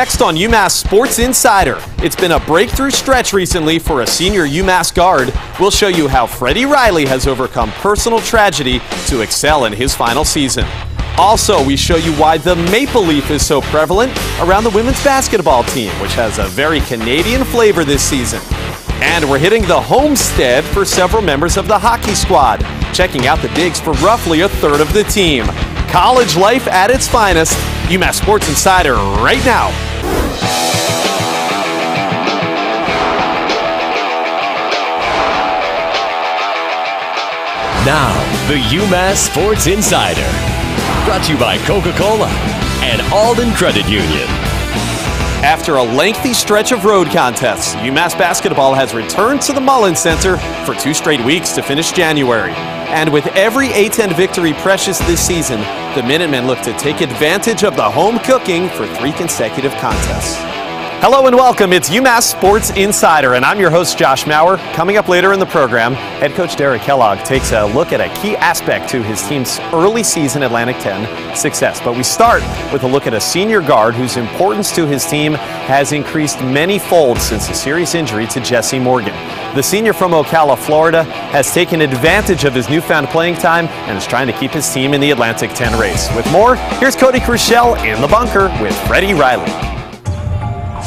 Next on UMass Sports Insider, it's been a breakthrough stretch recently for a senior UMass guard. We'll show you how Freddie Riley has overcome personal tragedy to excel in his final season. Also, we show you why the maple leaf is so prevalent around the women's basketball team, which has a very Canadian flavor this season. And we're hitting the homestead for several members of the hockey squad, checking out the digs for roughly a third of the team. College life at its finest. UMass Sports Insider right now. Now, the UMass Sports Insider. Brought to you by Coca-Cola and Alden Credit Union. After a lengthy stretch of road contests, UMass basketball has returned to the Mullins Center for 2 straight weeks to finish January. And with every A-10 victory precious this season, the Minutemen look to take advantage of the home cooking for 3 consecutive contests. Hello and welcome. It's UMass Sports Insider, and I'm your host, Josh Maurer. Coming up later in the program, head coach Derek Kellogg takes a look at a key aspect to his team's early season Atlantic 10 success. But we start with a look at a senior guard whose importance to his team has increased many-fold since a serious injury to Jesse Morgan. The senior from Ocala, Florida, has taken advantage of his newfound playing time and is trying to keep his team in the Atlantic 10 race. With more, here's Cody Crushell in the bunker with Freddie Riley.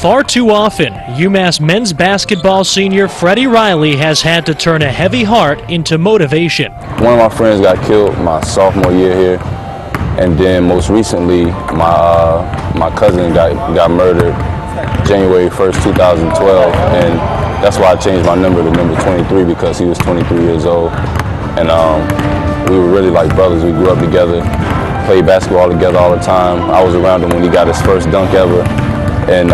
Far too often, UMass men's basketball senior Freddie Riley has had to turn a heavy heart into motivation. One of my friends got killed my sophomore year here, and then most recently, my cousin got murdered January 1st, 2012, and that's why I changed my number to number 23, because he was 23 years old, and we were really like brothers. We grew up together, played basketball together all the time. I was around him when he got his first dunk ever. And,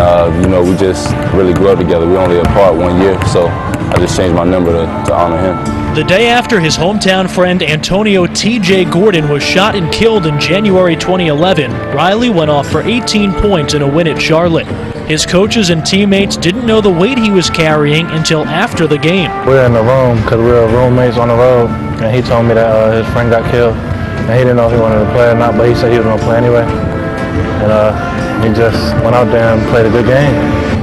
we just really grew up together. We were only apart 1 year, so I just changed my number to honor him. The day after his hometown friend Antonio T.J. Gordon was shot and killed in January 2011, Riley went off for 18 points in a win at Charlotte. His coaches and teammates didn't know the weight he was carrying until after the game. We were in the room because we were roommates on the road, and he told me that his friend got killed. And he didn't know if he wanted to play or not, but he said he was going to play anyway. And he just went out there and played a good game.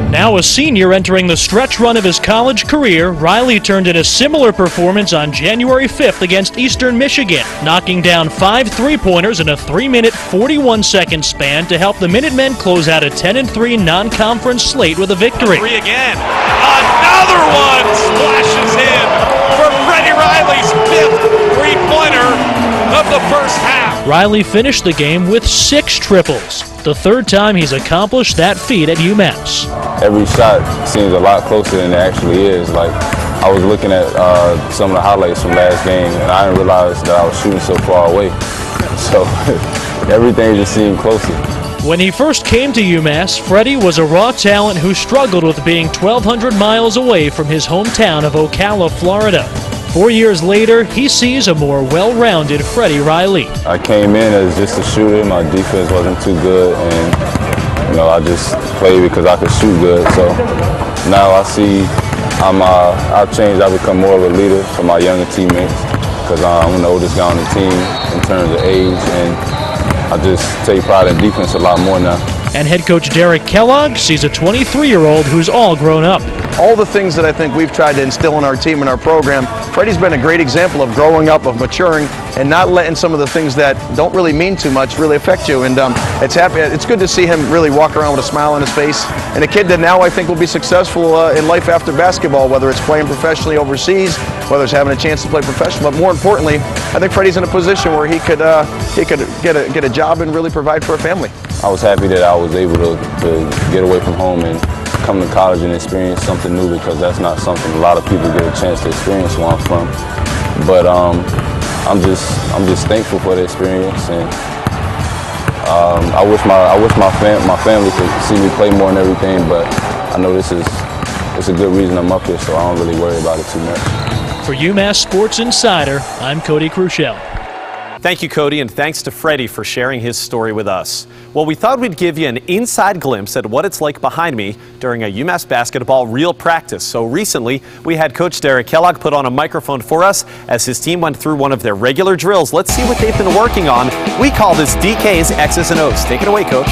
Now a senior entering the stretch run of his college career, Riley turned in a similar performance on January 5th against Eastern Michigan, knocking down 5 3-pointers in a 3-minute, 41-second span to help the Minutemen close out a 10-3 non-conference slate with a victory. 3 again. Another one splashes in for Freddie Riley's 5th 3-pointer of the first half. Riley finished the game with 6 triples, the 3rd time he's accomplished that feat at UMass. Every shot seems a lot closer than it actually is. Like, I was looking at some of the highlights from last game, and I didn't realize that I was shooting so far away. So everything just seemed closer. When he first came to UMass, Freddie was a raw talent who struggled with being 1,200 miles away from his hometown of Ocala, Florida. 4 years later, he sees a more well-rounded Freddie Riley. I came in as just a shooter. My defense wasn't too good, and I just played because I could shoot good. So now I see I've changed. I've become more of a leader for my younger teammates because I'm the oldest guy on the team in terms of age, and I just take pride in defense a lot more now. And head coach Derek Kellogg sees a 23-year-old who's all grown up. All the things that I think we've tried to instill in our team and our program, Freddie's been a great example of growing up, of maturing, and not letting some of the things that don't really mean too much really affect you. And it's good to see him really walk around with a smile on his face, and a kid that now I think will be successful in life after basketball, whether it's playing professionally overseas, whether it's having a chance to play professional. But more importantly, I think Freddie's in a position where he could get a job and really provide for a family. I was happy that I was able to get away from home and come to college and experience something new, because that's not something a lot of people get a chance to experience where I'm from. But I'm just thankful for the experience, and I wish my family could see me play more and everything. But I know it's a good reason I'm up here, so I don't really worry about it too much. For UMass Sports Insider, I'm Cody Crushell. Thank you, Cody, and thanks to Freddie for sharing his story with us. Well, we thought we'd give you an inside glimpse at what it's like behind me during a UMass basketball real practice. So recently, we had Coach Derek Kellogg put on a microphone for us as his team went through one of their regular drills. Let's see what they've been working on. We call this DK's X's and O's. Take it away, Coach.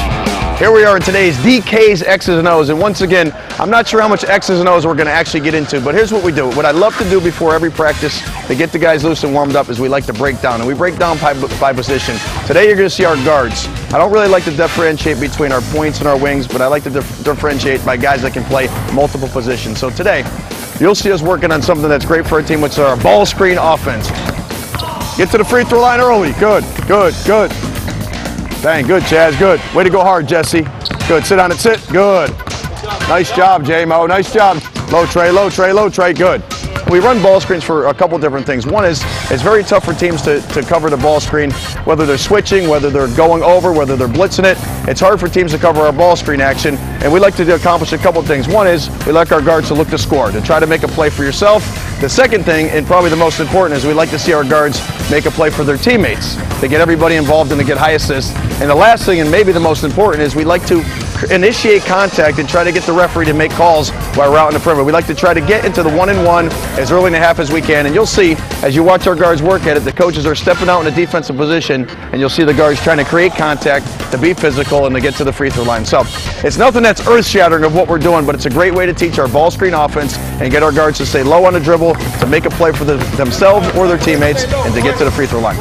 Here we are in today's DK's X's and O's, and once again, I'm not sure how much X's and O's we're going to actually get into, but here's what we do. What I love to do before every practice to get the guys loose and warmed up is we like to break down, and we break down by position. Today you're going to see our guards. I don't really like to differentiate between our points and our wings, but I like to differentiate by guys that can play multiple positions. So today, you'll see us working on something that's great for our team, which is our ball screen offense. Get to the free throw line early. Good, good, good. Dang, good, Chaz, good. Way to go hard, Jesse. Good, sit on it, sit, good. Nice job, J-Mo, nice job. Low tray, low tray, low tray, good. We run ball screens for a couple different things. One is, it's very tough for teams to cover the ball screen, whether they're switching, whether they're going over, whether they're blitzing it. It's hard for teams to cover our ball screen action, and we like to accomplish a couple things. One is, we like our guards to look to score, to try to make a play for yourself. The second thing, and probably the most important, is we like to see our guards make a play for their teammates, to get everybody involved and to get high assists. And the last thing, and maybe the most important, is we like to initiate contact and try to get the referee to make calls while we're out in the perimeter. We like to try to get into the 1-and-1 as early in the half as we can, and you'll see as you watch our guards work at it, the coaches are stepping out in a defensive position, and you'll see the guards trying to create contact, to be physical, and to get to the free throw line. So it's nothing that's earth-shattering of what we're doing, but it's a great way to teach our ball screen offense and get our guards to stay low on the dribble, to make a play for themselves or their teammates, and to get to the free throw line.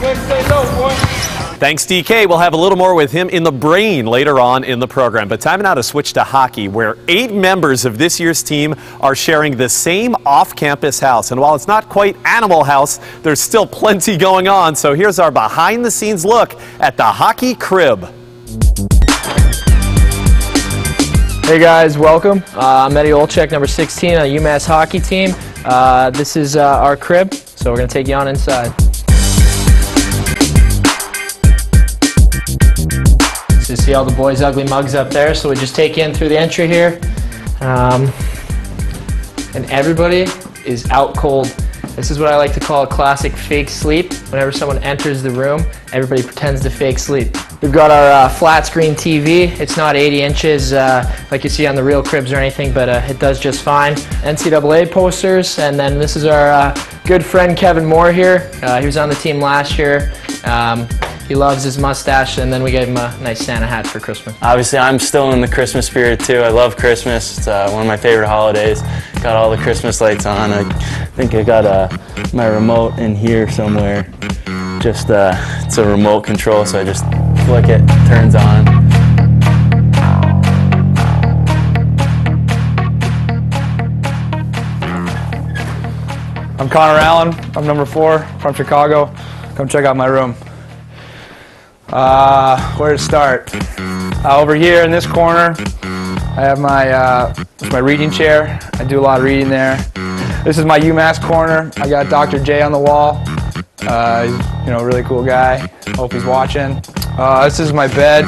Thanks, DK. We'll have a little more with him in the brain later on in the program. But time now to switch to hockey, where 8 members of this year's team are sharing the same off-campus house. And while it's not quite Animal House, there's still plenty going on. So here's our behind-the-scenes look at the hockey crib. Hey guys, welcome. I'm Eddie Olczyk, number 16 on the UMass hockey team. This is our crib, so we're going to take you on inside. So you see all the boys' ugly mugs up there, so we just take you in through the entry here. And everybody is out cold. This is what I like to call a classic fake sleep. Whenever someone enters the room, everybody pretends to fake sleep. We've got our flat screen TV. It's not 80 inches like you see on the real cribs or anything, but it does just fine. NCAA posters, and then this is our good friend Kevin Moore here. He was on the team last year. He loves his mustache, and then we gave him a nice Santa hat for Christmas. Obviously, I'm still in the Christmas spirit too. I love Christmas. It's one of my favorite holidays. Got all the Christmas lights on. I think I got my remote in here somewhere. Just it's a remote control, so I just flick it, turns on. I'm Connor Allen. I'm number 4 from Chicago. Come check out my room. Where to start? Over here in this corner, I have my reading chair. I do a lot of reading there. This is my UMass corner. I got Dr. J on the wall. He's a really cool guy. Hope he's watching. This is my bed.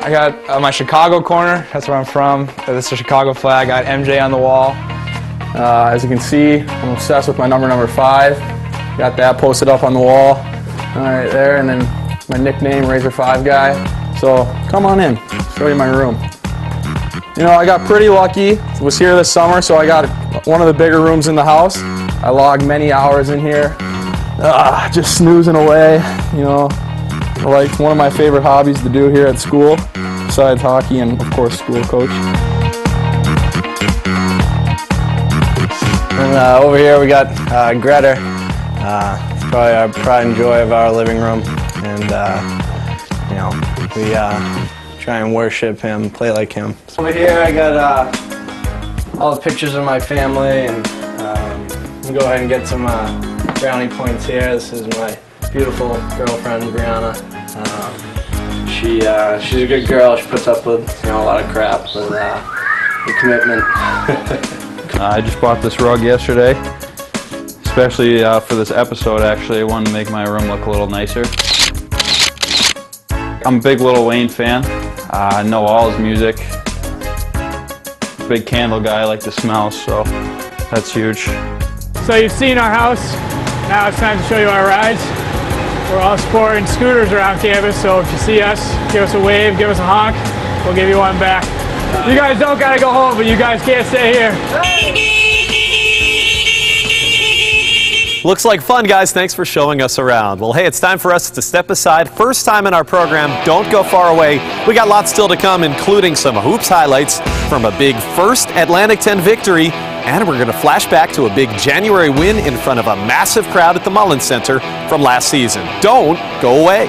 I got my Chicago corner. That's where I'm from. This is a Chicago flag. I got MJ on the wall. As you can see, I'm obsessed with my number 5. Got that posted up on the wall. All right, there, and then my nickname, Razor 5 guy. So come on in, show you my room. You know, I got pretty lucky. Was here this summer, so I got one of the bigger rooms in the house. I logged many hours in here, just snoozing away. You know, like one of my favorite hobbies to do here at school, besides hockey and of course school coach. And over here we got Greta. It's probably our pride and joy of our living room, and we try and worship him, play like him. Over here I got all the pictures of my family, and we'll go ahead and get some brownie points here. This is my beautiful girlfriend, Brianna. She's a good girl. She puts up with a lot of crap, with the commitment. I just bought this rug yesterday. Especially for this episode, actually, I wanted to make my room look a little nicer. I'm a big Lil Wayne fan. I know all his music. Big candle guy, I like to smell, so that's huge. So you've seen our house. Now it's time to show you our rides. We're all sporting scooters around campus, so if you see us, give us a wave, give us a honk, we'll give you one back. You guys don't gotta go home, but you guys can't stay here. Looks like fun, guys. Thanks for showing us around. Well, hey, it's time for us to step aside. First time in our program. Don't go far away. We got lots still to come, including some hoops highlights from a big first Atlantic 10 victory. And we're going to flash back to a big January win in front of a massive crowd at the Mullins Center from last season. Don't go away.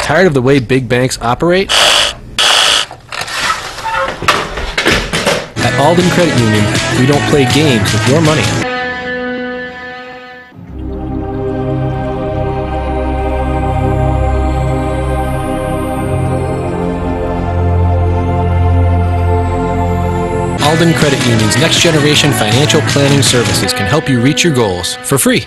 Tired of the way big banks operate? At Alden Credit Union, we don't play games with your money. Alden Credit Union's next generation financial planning services can help you reach your goals for free.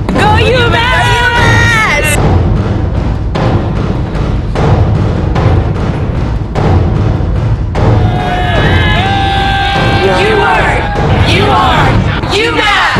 UMass! Go UMass!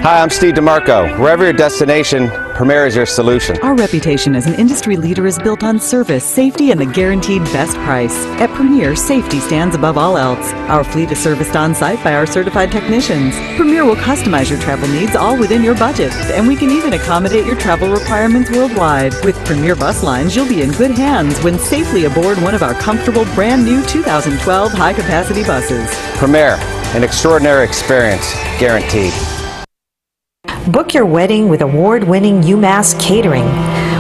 Hi, I'm Steve DeMarco. Wherever your destination, Premier is your solution. Our reputation as an industry leader is built on service, safety, and the guaranteed best price. At Premier, safety stands above all else. Our fleet is serviced on-site by our certified technicians. Premier will customize your travel needs all within your budget, and we can even accommodate your travel requirements worldwide. With Premier Bus Lines, you'll be in good hands when safely aboard one of our comfortable brand new 2012 high-capacity buses. Premier, an extraordinary experience, guaranteed. Book your wedding with award-winning UMass Catering.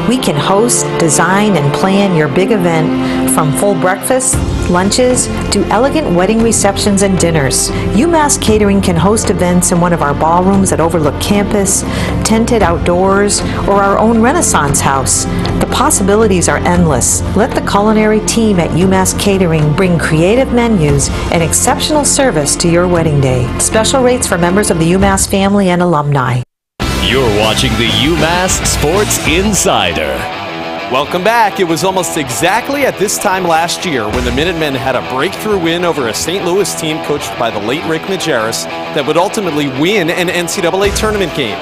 We can host, design, and plan your big event from full breakfasts, lunches, to elegant wedding receptions and dinners. UMass Catering can host events in one of our ballrooms that overlook campus, tented outdoors, or our own Renaissance house. The possibilities are endless. Let the culinary team at UMass Catering bring creative menus and exceptional service to your wedding day. Special rates for members of the UMass family and alumni. You're watching the UMass Sports Insider. Welcome back. It was almost exactly at this time last year when the Minutemen had a breakthrough win over a St. Louis team coached by the late Rick Majerus that would ultimately win an NCAA tournament game.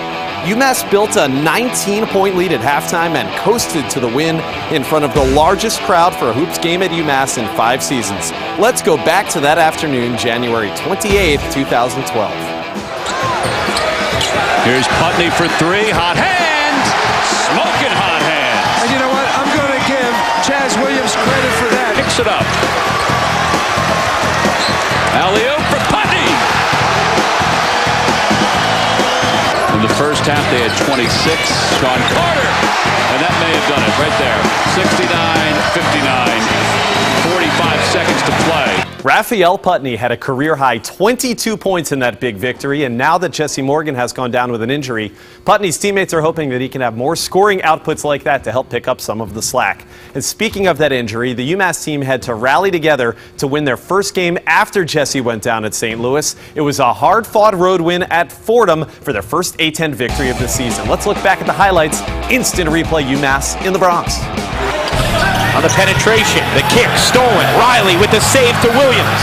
UMass built a 19-point lead at halftime and coasted to the win in front of the largest crowd for a hoops game at UMass in 5 seasons. Let's go back to that afternoon, January 28th, 2012. Here's Putney for 3. Hot hand! Smoking hot hand! And you know what? I'm going to give Chaz Williams credit for that. Picks it up. Alley-oop for Putney! In the first half, they had 26. Sean Carter! And that may have done it right there. 69-59. 45 seconds to play. Raphael Putney had a career-high 22 points in that big victory, and now that Jesse Morgan has gone down with an injury, Putney's teammates are hoping that he can have more scoring outputs like that to help pick up some of the slack. And speaking of that injury, the UMass team had to rally together to win their first game after Jesse went down at St. Louis. It was a hard-fought road win at Fordham for their first A10 victory of the season. Let's look back at the highlights. Instant replay, UMass in the Bronx. On the penetration, the kick stolen. Riley with the save to Williams.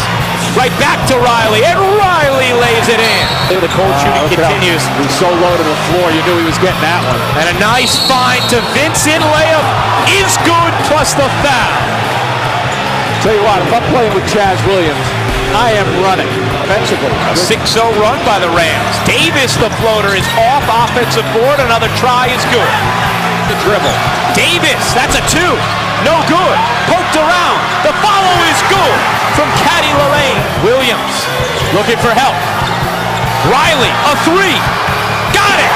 Right back to Riley, and Riley lays it in. The cold shooting continues. He was so low to the floor, you knew he was getting that one. And a nice find to Vincent. Layup is good, plus the foul. Tell you what, if I'm playing with Chaz Williams, I am running offensively. A 6-0 run by the Rams. Davis, the floater, is off offensive board. Another try is good. The dribble. Davis, that's a 2. No good. Poked around. The follow is good from Caddy Lalaine. Williams looking for help. Riley, a three. Got it!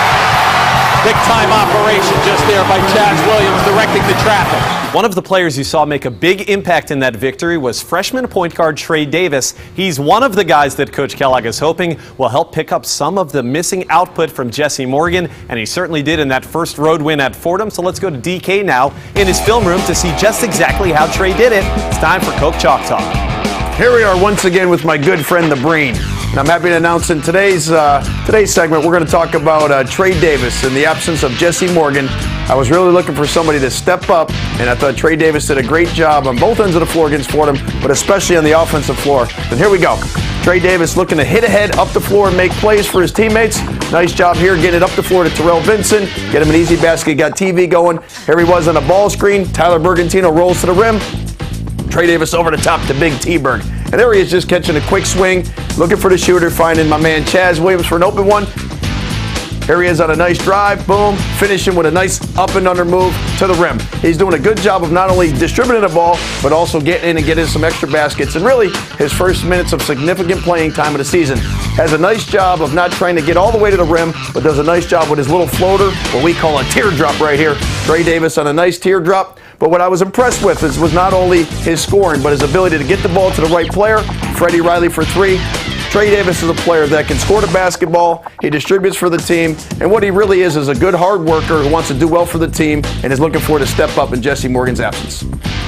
Big time operation just there by Chaz Williams directing the traffic. One of the players you saw make a big impact in that victory was freshman point guard Trey Davis. He's one of the guys that Coach Kellogg is hoping will help pick up some of the missing output from Jesse Morgan, and he certainly did in that first road win at Fordham. So let's go to DK now in his film room to see just exactly how Trey did it. It's time for Coke Chalk Talk. Here we are once again with my good friend, the Breen. And I'm happy to announce in today's segment, we're going to talk about Trey Davis in the absence of Jesse Morgan. I was really looking for somebody to step up, and I thought Trey Davis did a great job on both ends of the floor against Fordham, but especially on the offensive floor. And here we go. Trey Davis looking to hit ahead up the floor and make plays for his teammates. Nice job here getting it up the floor to Terrell Vinson. Get him an easy basket, got TV going. Here he was on a ball screen. Tyler Bergantino rolls to the rim. Trey Davis over the top to Big T-Berg. And there he is just catching a quick swing, looking for the shooter, finding my man Chaz Williams for an open one. Here he is on a nice drive, boom, finishing with a nice up and under move to the rim. He's doing a good job of not only distributing the ball, but also getting in and getting some extra baskets. And really, his first minutes of significant playing time of the season. Has a nice job of not trying to get all the way to the rim, but does a nice job with his little floater, what we call a teardrop right here. Trey Davis on a nice teardrop. But what I was impressed with was not only his scoring, but his ability to get the ball to the right player. Freddie Riley for three. Trey Davis is a player that can score the basketball, he distributes for the team, and what he really is a good hard worker who wants to do well for the team and is looking forward to step up in Jesse Morgan's absence.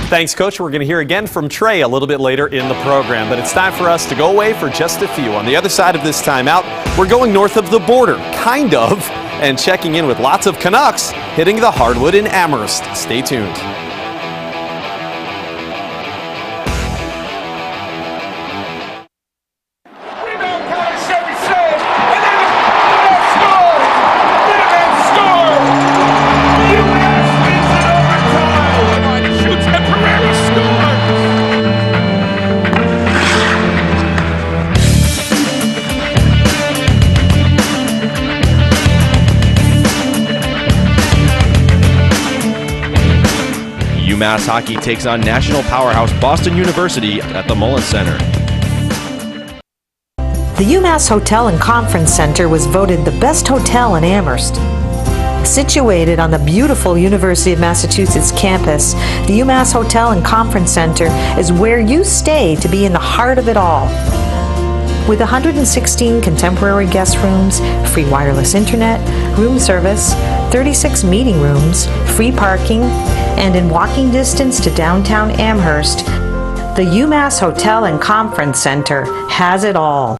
Thanks, Coach. We're going to hear again from Trey a little bit later in the program, but it's time for us to go away for just a few. On the other side of this timeout, we're going north of the border, kind of, and checking in with lots of Canucks hitting the hardwood in Amherst. Stay tuned. UMass hockey takes on national powerhouse Boston University at the Mullins Center. The UMass Hotel and Conference Center was voted the best hotel in Amherst. Situated on the beautiful University of Massachusetts campus, the UMass Hotel and Conference Center is where you stay to be in the heart of it all. With 116 contemporary guest rooms, free wireless internet, room service, 36 meeting rooms, free parking, and in walking distance to downtown Amherst, the UMass Hotel and Conference Center has it all.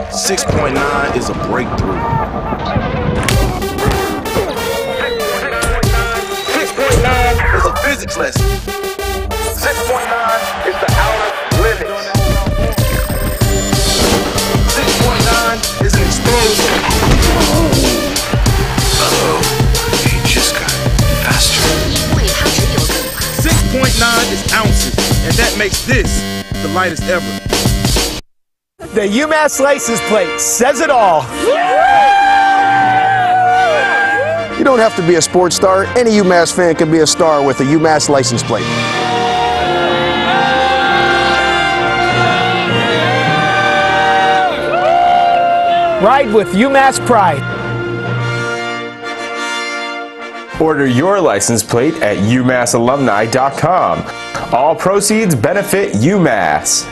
6.9 is a breakthrough. 6.9 is a physics lesson. 6.9 is the outer limits. 6.9 is an explosion. Uh-oh, he just got faster. 6.9 is ounces, and that makes this the lightest ever. The UMass license plate says it all. You don't have to be a sports star. Any UMass fan can be a star with a UMass license plate. Ride with UMass pride. Order your license plate at UMassAlumni.com. All proceeds benefit UMass.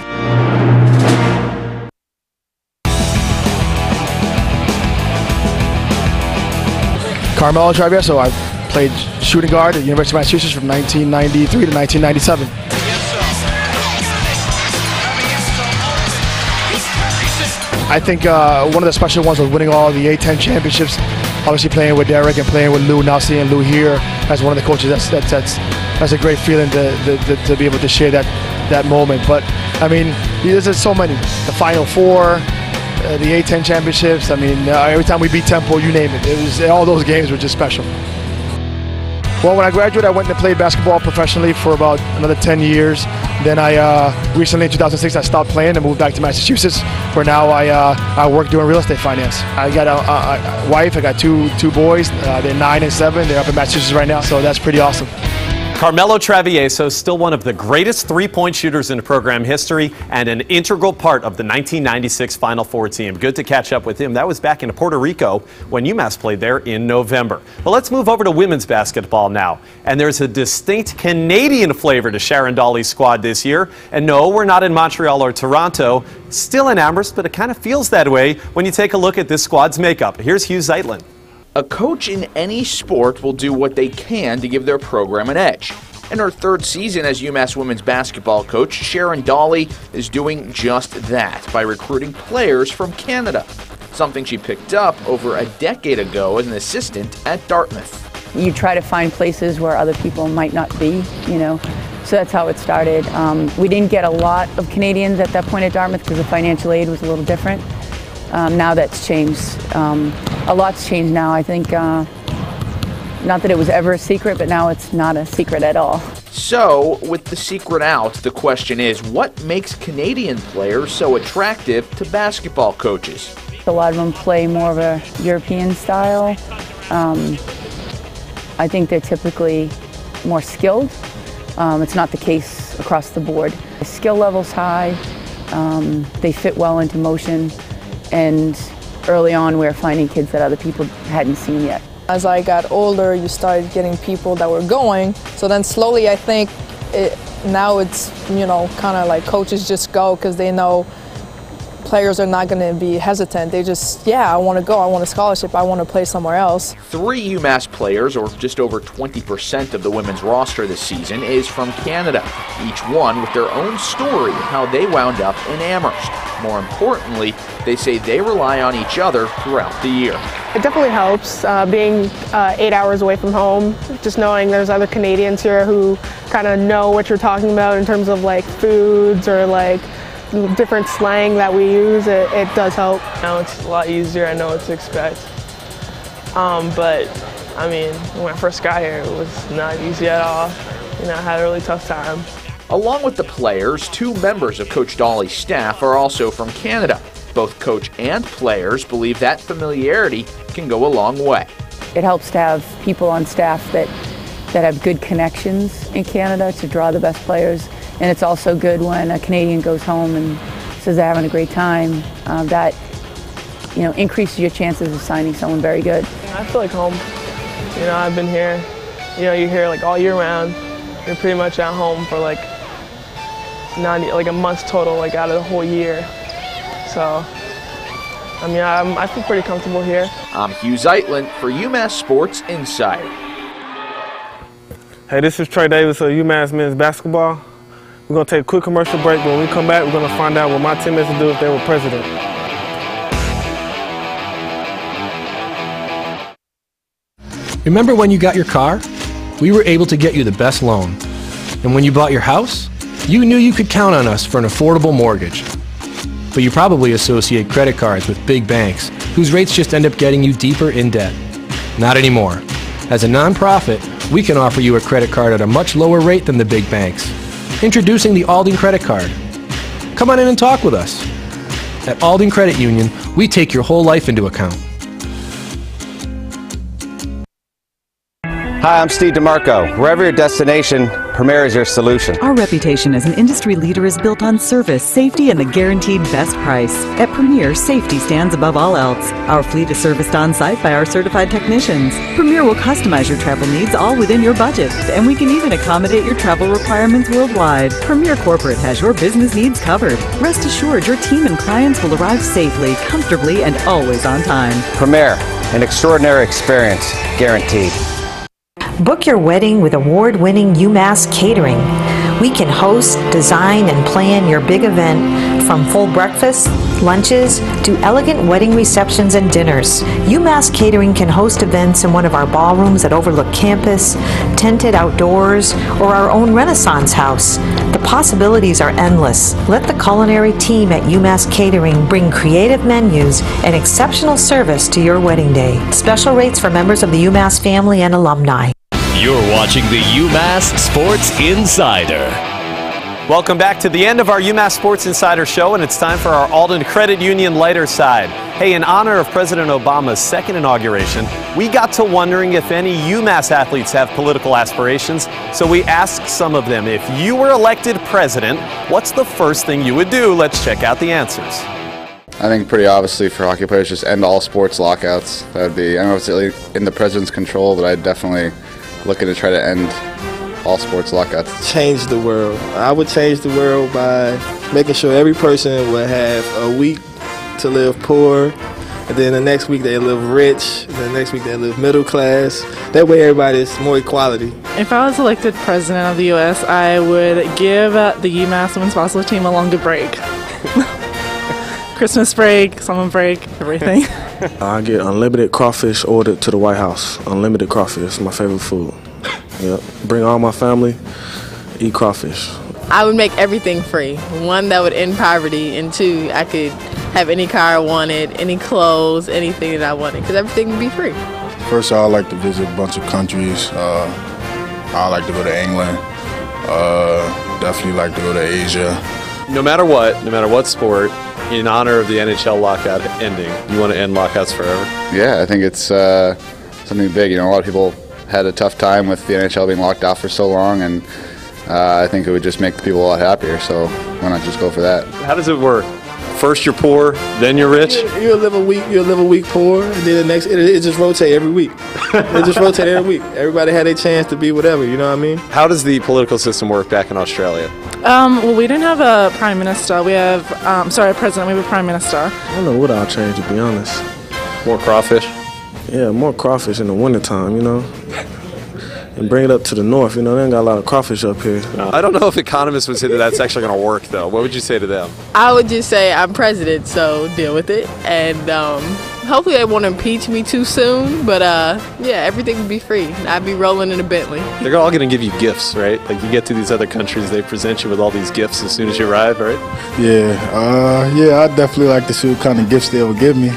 Carmelo Traverso. I played shooting guard at the University of Massachusetts from 1993 to 1997. I think one of the special ones was winning all the A-10 championships. Obviously playing with Derek and playing with Lou, now seeing Lou here as one of the coaches, that's a great feeling to be able to share that moment. But I mean, there's just so many. The Final Four, the A-10 championships. I mean, every time we beat Temple, you name it. All those games were just special. Well, when I graduated, I went and played basketball professionally for about another 10 years. Then I recently in 2006 I stopped playing and moved back to Massachusetts, where now I work doing real estate finance. I got a wife, I got two boys, they're 9 and 7, they're up in Massachusetts right now, so that's pretty awesome. Carmelo Travieso, still one of the greatest three-point shooters in program history and an integral part of the 1996 Final Four team. Good to catch up with him. That was back in Puerto Rico when UMass played there in November. Well, let's move over to women's basketball now. And there's a distinct Canadian flavor to Sharon Dolly's squad this year. And no, we're not in Montreal or Toronto. Still in Amherst, but it kind of feels that way when you take a look at this squad's makeup. Here's Hugh Zeitlin. A coach in any sport will do what they can to give their program an edge. In her third season as UMass women's basketball coach, Sharon Dolly is doing just that by recruiting players from Canada, something she picked up over a decade ago as an assistant at Dartmouth. You try to find places where other people might not be, so that's how it started. We didn't get a lot of Canadians at that point at Dartmouth because the financial aid was a little different. Now that's changed. A lot's changed now. I think, not that it was ever a secret, but now it's not a secret at all. So, with the secret out, the question is, what makes Canadian players so attractive to basketball coaches? A lot of them play more of a European style. I think they're typically more skilled. It's not the case across the board. The skill level's high. They fit well into motion. And early on, we were finding kids that other people hadn't seen yet. As I got older, you started getting people that were going. So then slowly, I think now it's, kind of like coaches just go because they know players are not going to be hesitant. They just, I want to go. I want a scholarship. I want to play somewhere else. 3 UMass players, or just over 20% of the women's roster this season, is from Canada, each one with their own story of how they wound up in Amherst. More importantly, they say they rely on each other throughout the year. It definitely helps being 8 hours away from home, just knowing there's other Canadians here who kind of know what you're talking about in terms of like foods or like different slang that we use. It does help. Now it's a lot easier. I know what to expect. But I mean, when I first got here, it was not easy at all. I had a really tough time. Along with the players, 2 members of Coach Dolly's staff are also from Canada. Both coach and players believe that familiarity can go a long way. It helps to have people on staff that have good connections in Canada to draw the best players. And it's also good when a Canadian goes home and says they're having a great time. That increases your chances of signing someone very good. I feel like home. I've been here. You're here like all year round. You're pretty much at home for like a month total, like out of the whole year. So, I feel pretty comfortable here. I'm Hugh Zeitlin for UMass Sports Insider. Hey, this is Trey Davis of UMass men's basketball. We're going to take a quick commercial break, but when we come back, we're going to find out what my teammates would do if they were president. Remember when you got your car? We were able to get you the best loan. And when you bought your house, you knew you could count on us for an affordable mortgage. But you probably associate credit cards with big banks, whose rates just end up getting you deeper in debt. Not anymore. As a nonprofit, we can offer you a credit card at a much lower rate than the big banks. Introducing the Alden Credit Card. Come on in and talk with us. At Alden Credit Union, we take your whole life into account. Hi, I'm Steve DeMarco. Wherever your destination, Premier is your solution. Our reputation as an industry leader is built on service, safety, and the guaranteed best price. At Premier, safety stands above all else. Our fleet is serviced on-site by our certified technicians. Premier will customize your travel needs all within your budget, and we can even accommodate your travel requirements worldwide. Premier Corporate has your business needs covered. Rest assured, your team and clients will arrive safely, comfortably, and always on time. Premier, an extraordinary experience, guaranteed. Book your wedding with award-winning UMass Catering. We can host, design, and plan your big event from full breakfasts, lunches, to elegant wedding receptions and dinners. UMass Catering can host events in one of our ballrooms that overlook campus, tented outdoors, or our own Renaissance house. The possibilities are endless. Let the culinary team at UMass Catering bring creative menus and exceptional service to your wedding day. Special rates for members of the UMass family and alumni. You're watching the UMass Sports Insider. Welcome back to the end of our UMass Sports Insider Show, and it's time for our Alden Credit Union lighter side. Hey, in honor of President Obama's second inauguration, we got to wondering if any UMass athletes have political aspirations, so we asked some of them, if you were elected president, what's the first thing you would do? Let's check out the answers. I think pretty obviously for hockey players, just end all sports lockouts. That would be, I don't know if it's really in the president's control, but I'd definitely looking to try to end all sports lockouts. Change the world. I would change the world by making sure every person would have a week to live poor, and then the next week they live rich, and the next week they live middle class. That way everybody is more equality. If I was elected president of the U.S., I would give the UMass women's basketball team a longer break. Christmas break, summer break, everything. I get unlimited crawfish ordered to the White House. Unlimited crawfish, it's my favorite food. Yep. Bring all my family, eat crawfish. I would make everything free. One, that would end poverty, and two, I could have any car I wanted, any clothes, anything that I wanted, because everything would be free. First, I'd like to visit a bunch of countries. I'd like to go to England. Definitely like to go to Asia. No matter what sport, in honor of the NHL lockout ending, you want to end lockouts forever? Yeah, I think it's something big. You know, a lot of people had a tough time with the NHL being locked off for so long, and I think it would just make people a lot happier, so why not just go for that? How does it work? First you're poor, then you're rich? You'll live a week poor, and then the next, it just rotate every week. It just rotate every week. Everybody had a chance to be whatever, you know what I mean? How does the political system work back in Australia? Well, we didn't have a prime minister. We have, a president. We have a prime minister. I don't know what I'll change, to be honest. More crawfish? Yeah, more crawfish in the wintertime, you know. And bring it up to the north, you know, they ain't got a lot of crawfish up here. I don't know if economists would say that that's actually going to work, though. What would you say to them? I would just say I'm president, so deal with it. And hopefully they won't impeach me too soon, but yeah, everything would be free. I'd be rolling in a Bentley. They're all going to give you gifts, right? Like you get to these other countries, they present you with all these gifts as soon as you arrive, right? Yeah, I'd definitely like to see what kind of gifts they would give me.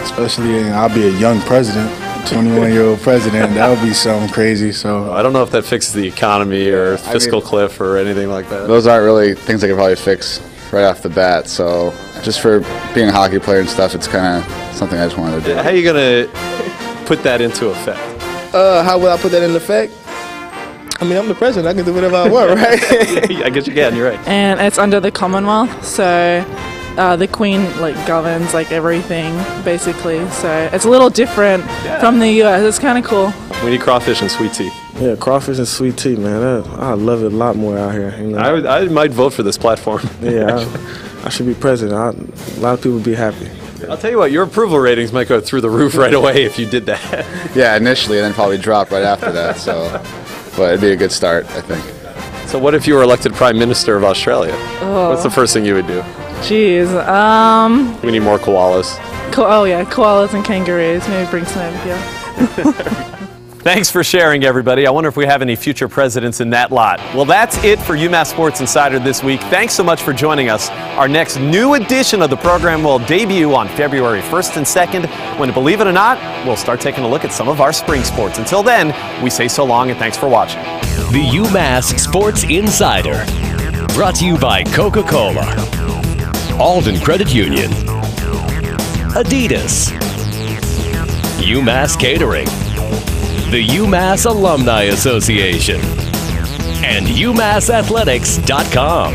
Especially, I'll be a young president. 21-year-old president, that would be something crazy. So I don't know if that fixes the economy or fiscal cliff or anything like that. Those aren't really things I could probably fix right off the bat. So just for being a hockey player and stuff, it's kind of something I just wanted to do. How are you going to put that into effect? How will I put that into effect? I mean, I'm the president. I can do whatever I want, right? I guess you can. You're right. And it's under the Commonwealth, so the Queen governs everything basically. So it's a little different from the U.S. It's kind of cool. We need crawfish and sweet tea. Yeah, crawfish and sweet tea, man. I love it a lot more out here. You know? I might vote for this platform. Yeah, I should be president. A lot of people would be happy. I'll tell you what, your approval ratings might go through the roof right away if you did that. Yeah, initially, and then probably drop right after that. So, but it'd be a good start, I think. So what if you were elected Prime Minister of Australia? Oh. What's the first thing you would do? Jeez. We need more koalas. Koalas and kangaroos. Maybe bring some over here. Thanks for sharing, everybody. I wonder if we have any future presidents in that lot. Well, that's it for UMass Sports Insider this week. Thanks so much for joining us. Our next new edition of the program will debut on February 1st and 2nd, when, believe it or not, we'll start taking a look at some of our spring sports. Until then, we say so long and thanks for watching. The UMass Sports Insider, brought to you by Coca-Cola, Alden Credit Union, Adidas, UMass Catering, the UMass Alumni Association, and UMassathletics.com.